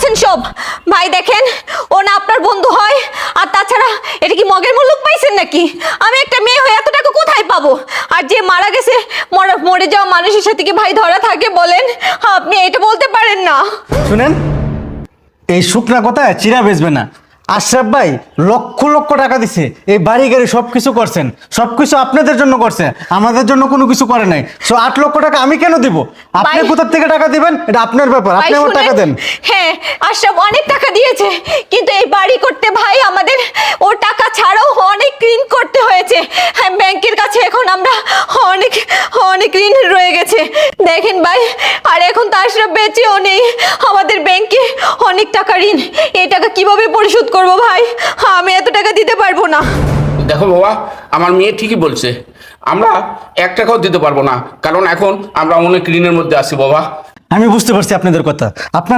করছেন সব? ভাই দেখেন, ও না আপনার বন্ধু হয়, আর তাছাড়া এটা কি মগের মুলুক পাইছেন নাকি? আমি একটা মেয়ে হয়ে এত টাকা কোথায় পাবো? আর যে মারা গেছে, মরে যাওয়া মানুষের সাথে কি ভাই ধরা থাকে বলেন? আপনি এটা বলতে পারেন না। শুনেন, এই শুকনা কথায় চিরা বেচবে না। আশরাফ ভাই লক্ষ লক্ষ টাকা দিছে, এই বাড়ি গাড়ি সবকিছু করছেন, সবকিছু আপনাদের জন্য করছে, আমাদের জন্য কোনো কিছু করে নাই। 8 লক্ষ টাকা আমি কেন দিব? আপনি ভাই- কোথা থেকে টাকা দিবেন এটা আপনার ব্যাপার, ভাই আপনি আমার শুনেন, টাকা দেন। হ্যাঁ আশরাফ অনেক টাকা দিয়েছে, কিন্তু এই বাড়ি করতে ভাই আমাদের ওর টাকা ছাড়াও অনেক ঋণ করতে হয়েছে। হ্যাঁ, ব্যাংকের কাছে এখন আমরা অনেক অনেক ঋণ রয়ে গেছে দেখেন ভাই। আর এখন তো আশরাফ বেঁচেও নেই, আমাদের ব্যাংকে অনেক টাকা ঋণ। এই টাকা কিভাবে পরিশোধ করব ভাই? আমি এত টাকা দিতে পারবো না। দেখো বাবা, আমার মেয়ে ঠিকই বলছে, আমরা 1 টাকাও দিতে পারবো না, কারণ এখন আমরা অনেক ঋণের মধ্যে আছি বাবা। আমি বুঝতে পারছি আপনাদের কথা। আপনার